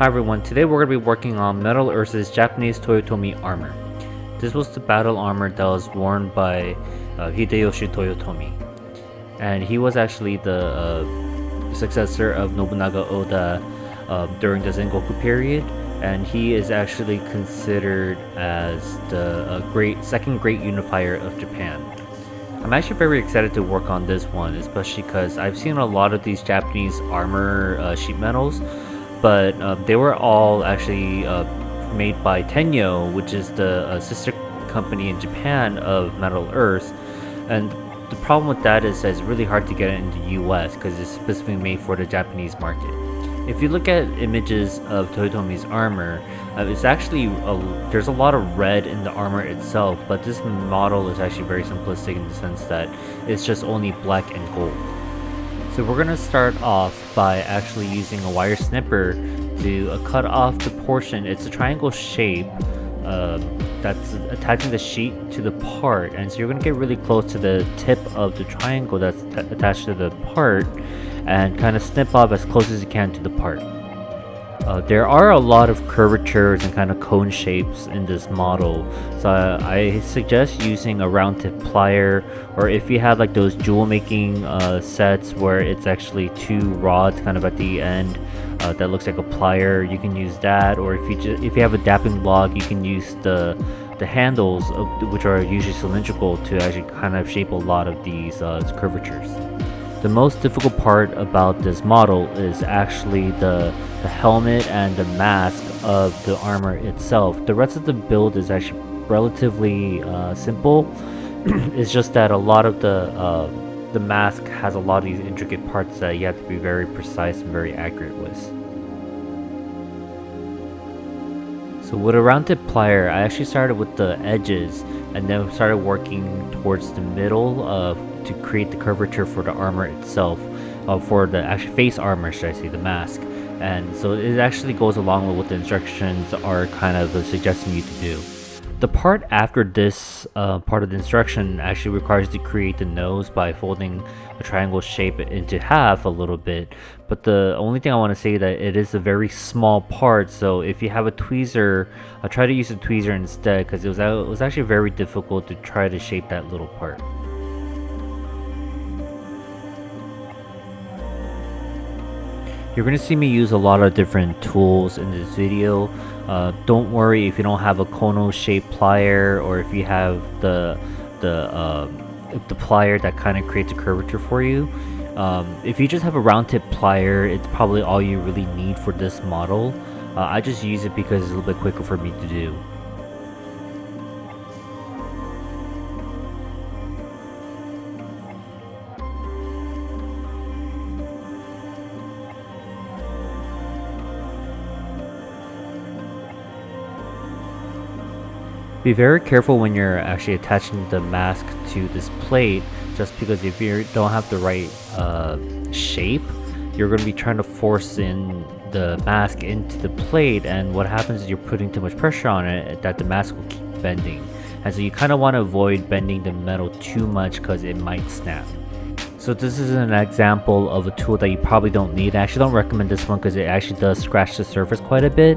Hi everyone, today we're going to be working on Metal Earth's Japanese Toyotomi armor. This was the battle armor that was worn by Hideyoshi Toyotomi. And he was actually the successor of Nobunaga Oda during the Sengoku period. And he is actually considered as the second great unifier of Japan. I'm actually very excited to work on this one, especially because I've seen a lot of these Japanese armor sheet metals, but they were all actually made by Tenyo, which is the sister company in Japan of Metal Earth. And the problem with that is that it's really hard to get it in the US because it's specifically made for the Japanese market. If you look at images of Toyotomi's armor, it's actually there's a lot of red in the armor itself, but this model is actually very simplistic in the sense that it's just only black and gold. So we're going to start off by actually using a wire snipper to cut off the portion. It's a triangle shape that's attaching the sheet to the part, and so you're going to get really close to the tip of the triangle that's attached to the part and kind of snip off as close as you can to the part. There are a lot of curvatures and kind of cone shapes in this model, so I suggest using a round tip plier, or if you have like those jewel making sets where it's actually two rods kind of at the end that looks like a plier, you can use that. Or if you have a dapping block, you can use the handles which are usually cylindrical to actually kind of shape a lot of these curvatures. The most difficult part about this model is actually the helmet and the mask of the armor itself. The rest of the build is actually relatively simple. It's just that a lot of the mask has a lot of these intricate parts that you have to be very precise and very accurate with. So with a round tip plier, I actually started with the edges and then started working towards the middle to create the curvature for the armor itself, for the actual face armor, should I say, the mask. And so it actually goes along with what the instructions are kind of suggesting you to do. The part after this part of the instruction actually requires you to create the nose by folding a triangle shape into half a little bit. But the only thing I want to say that it is a very small part, so if you have a tweezer, try to use a tweezer instead, because it was actually very difficult to try to shape that little part. You're going to see me use a lot of different tools in this video. Don't worry if you don't have a kono shaped plier, or if you have the plier that kind of creates a curvature for you. If you just have a round tip plier, it's probably all you really need for this model. I just use it because it's a little bit quicker for me to do. Be very careful when you're actually attaching the mask to this plate, just because if you don't have the right shape, you're going to be trying to force in the mask into the plate, and what happens is you're putting too much pressure on it that the mask will keep bending. And so you kind of want to avoid bending the metal too much because it might snap. So this is an example of a tool that you probably don't need. I actually don't recommend this one because it actually does scratch the surface quite a bit.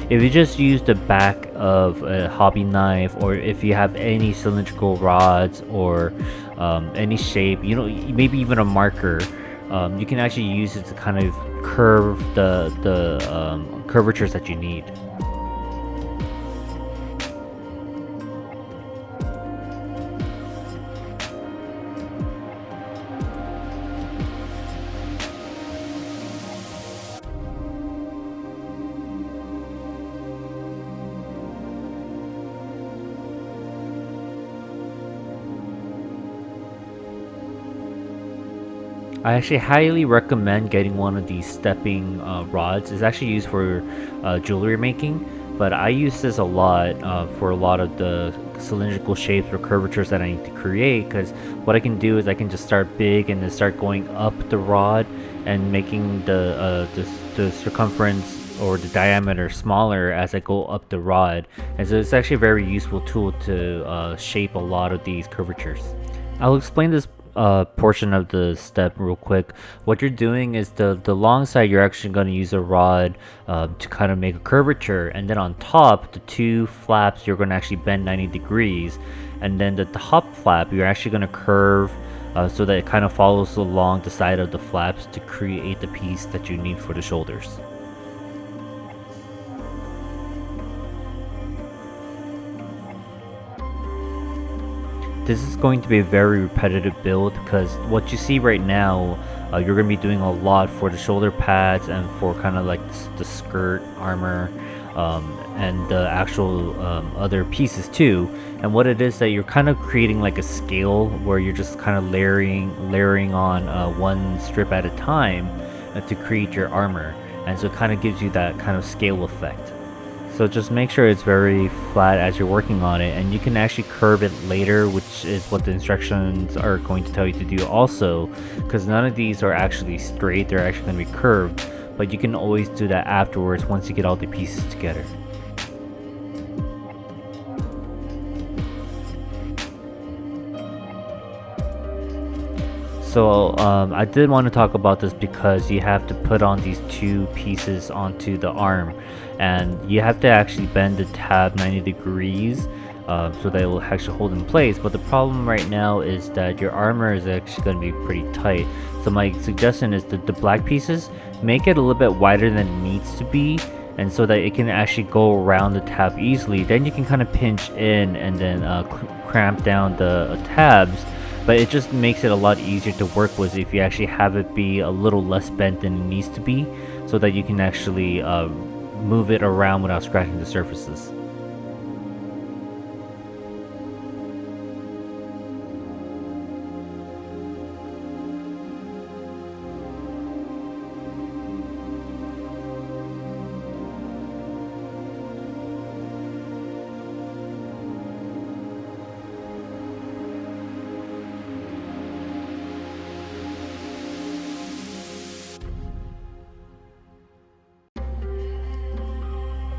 If you just use the back of a hobby knife, or if you have any cylindrical rods or any shape, maybe even a marker, you can actually use it to kind of curve the curvatures that you need. I actually highly recommend getting one of these stepping rods. It's actually used for jewelry making, but I use this a lot for a lot of the cylindrical shapes or curvatures that I need to create, because what I can do is I can just start big and then start going up the rod and making the circumference or the diameter smaller as I go up the rod. And so it's actually a very useful tool to shape a lot of these curvatures. I'll explain this portion of the step real quick. What you're doing is the long side, you're actually going to use a rod to kind of make a curvature, and then on top, the two flaps, you're going to actually bend 90 degrees, and then the top flap, you're actually going to curve so that it kind of follows along the side of the flaps to create the piece that you need for the shoulders. This is going to be a very repetitive build because what you see right now, you're going to be doing a lot for the shoulder pads and for kind of like the skirt armor and the actual other pieces too. And what it is that you're kind of creating like a scale where you're just kind of layering on one strip at a time to create your armor, and so it kind of gives you that kind of scale effect. So just make sure it's very flat as you're working on it, and you can actually curve it later, which is what the instructions are going to tell you to do also, because none of these are actually straight, they're actually going to be curved, but you can always do that afterwards once you get all the pieces together. So I did want to talk about this because you have to put on these two pieces onto the arm, and you have to actually bend the tab 90 degrees so that it will actually hold in place. But the problem right now is that your armor is actually going to be pretty tight. So my suggestion is that the black pieces, make it a little bit wider than it needs to be, and so that it can actually go around the tab easily. Then you can kind of pinch in and then cramp down the tabs. But it just makes it a lot easier to work with if you actually have it be a little less bent than it needs to be, so that you can actually move it around without scratching the surfaces.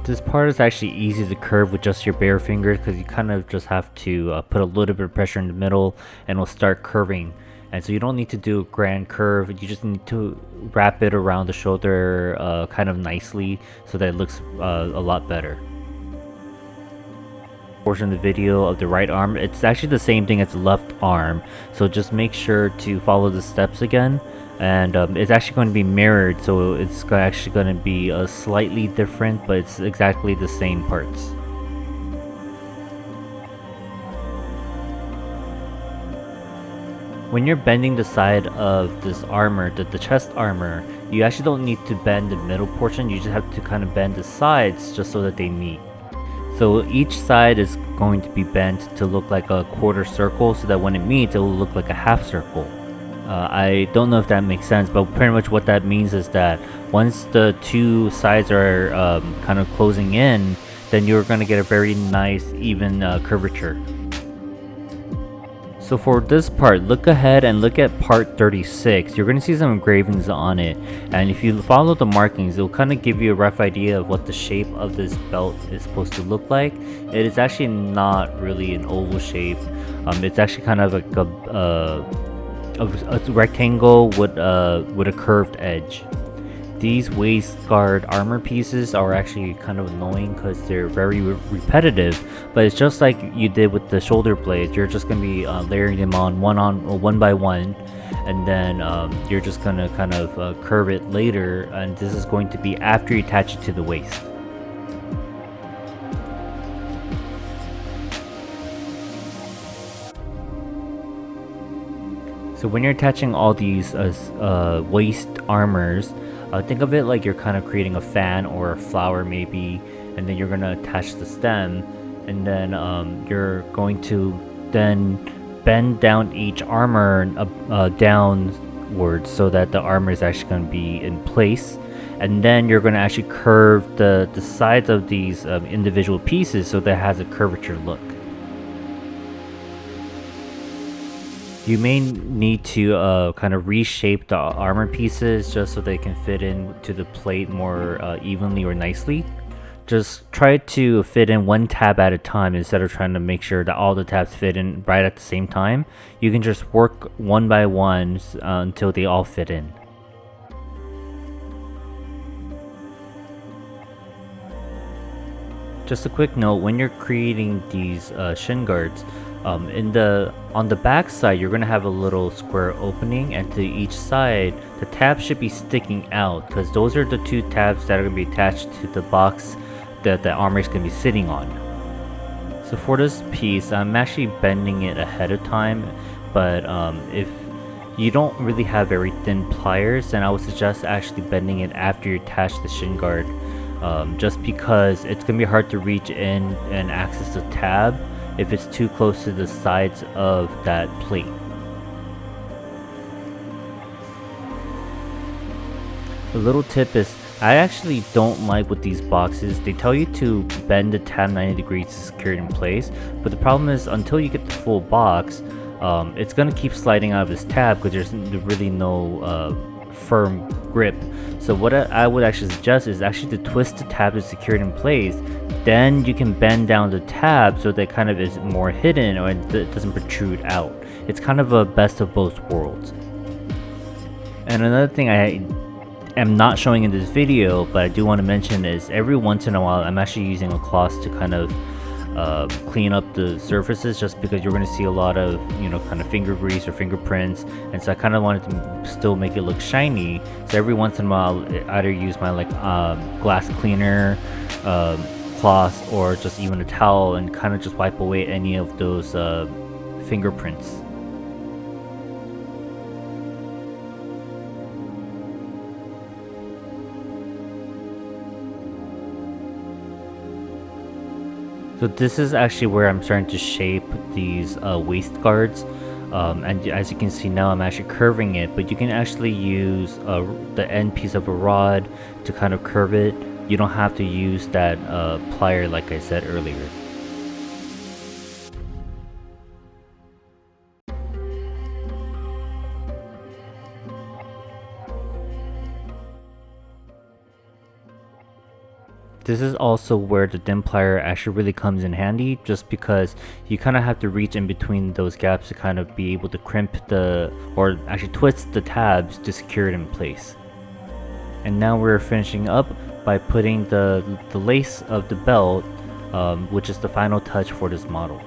This part is actually easy to curve with just your bare fingers because you kind of just have to put a little bit of pressure in the middle and it'll start curving. And so you don't need to do a grand curve, you just need to wrap it around the shoulder kind of nicely so that it looks a lot better. Portion of the video of the right arm, it's actually the same thing as the left arm, so just make sure to follow the steps again. And it's actually going to be mirrored, so it's actually going to be slightly different, but it's exactly the same parts. When you're bending the side of this armor, the chest armor, you actually don't need to bend the middle portion, you just have to kind of bend the sides just so that they meet. So each side is going to be bent to look like a quarter circle, so that when it meets, it will look like a half circle. I don't know if that makes sense, but pretty much what that means is that once the two sides are kind of closing in, then you're going to get a very nice even curvature. So for this part, look ahead and look at part 36. You're going to see some engravings on it, and if you follow the markings, it will kind of give you a rough idea of what the shape of this belt is supposed to look like. It is actually not really an oval shape. It's actually kind of like a rectangle with a curved edge. These waist guard armor pieces are actually kind of annoying because they're very repetitive, but it's just like you did with the shoulder blades. You're just going to be layering them on one by one, and then you're just going to kind of curve it later, and this is going to be after you attach it to the waist. So when you're attaching all these waist armors, think of it like you're kind of creating a fan or a flower maybe, and then you're going to attach the stem, and then you're going to then bend down each armor downwards so that the armor is actually going to be in place, and then you're going to actually curve the sides of these individual pieces so that it has a curvature look. You may need to kind of reshape the armor pieces just so they can fit into the plate more evenly or nicely. Just try to fit in one tab at a time instead of trying to make sure that all the tabs fit in right at the same time. You can just work one by one until they all fit in. Just a quick note, when you're creating these shin guards, on the back side you're gonna have a little square opening, and to each side the tabs should be sticking out because those are the two tabs that are gonna be attached to the box that the armor is gonna be sitting on. So for this piece, I'm actually bending it ahead of time, but if you don't really have very thin pliers, then I would suggest actually bending it after you attach the shin guard. Just because it's going to be hard to reach in and access the tab if it's too close to the sides of that plate. A little tip is, I actually don't like with these boxes, they tell you to bend the tab 90 degrees to secure it in place, but the problem is until you get the full box, it's going to keep sliding out of this tab because there's really no firm grip. So what I would actually suggest is actually to twist the tab to secure it in place, then you can bend down the tab so that kind of is more hidden or it doesn't protrude out. It's kind of a best of both worlds. And another thing I am not showing in this video, but I do want to mention is every once in a while I'm actually using a cloth to kind of clean up the surfaces, just because you're going to see a lot of, you know, kind of finger grease or fingerprints, and so I kind of wanted to still make it look shiny. So every once in a while I either use my glass cleaner, cloth, or just even a towel and kind of just wipe away any of those fingerprints. So this is actually where I'm starting to shape these waist guards, and as you can see now I'm actually curving it, but you can actually use the end piece of a rod to kind of curve it. You don't have to use that plier like I said earlier. This is also where the thin plier actually really comes in handy, just because you kind of have to reach in between those gaps to kind of be able to crimp or actually twist the tabs to secure it in place. And now we're finishing up by putting the lace of the belt, which is the final touch for this model.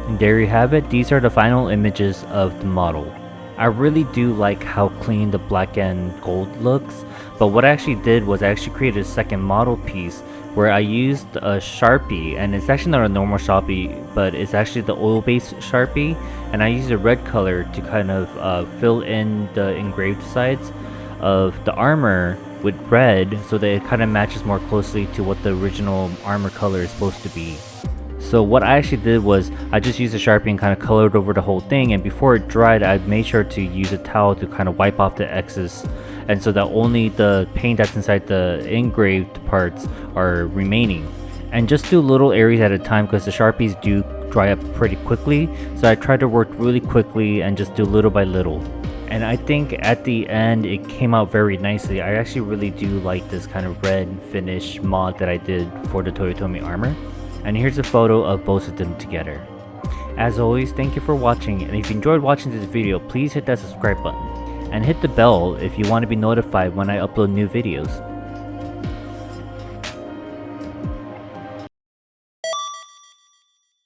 And there you have it, these are the final images of the model. I really do like how clean the black and gold looks, but what I actually did was I actually created a second model piece where I used a Sharpie, and it's actually not a normal Sharpie, but it's actually the oil-based Sharpie, and I used a red color to kind of fill in the engraved sides of the armor with red so that it kind of matches more closely to what the original armor color is supposed to be. So what I actually did was I just used a Sharpie and kind of colored over the whole thing, and before it dried I made sure to use a towel to kind of wipe off the excess, and so that only the paint that's inside the engraved parts are remaining. And just do little areas at a time because the Sharpies do dry up pretty quickly, so I tried to work really quickly and just do little by little. And I think at the end it came out very nicely. I actually really do like this kind of red finish mod that I did for the Toyotomi armor. And here's a photo of both of them together. As always, thank you for watching, and if you enjoyed watching this video, please hit that subscribe button and hit the bell if you want to be notified when I upload new videos.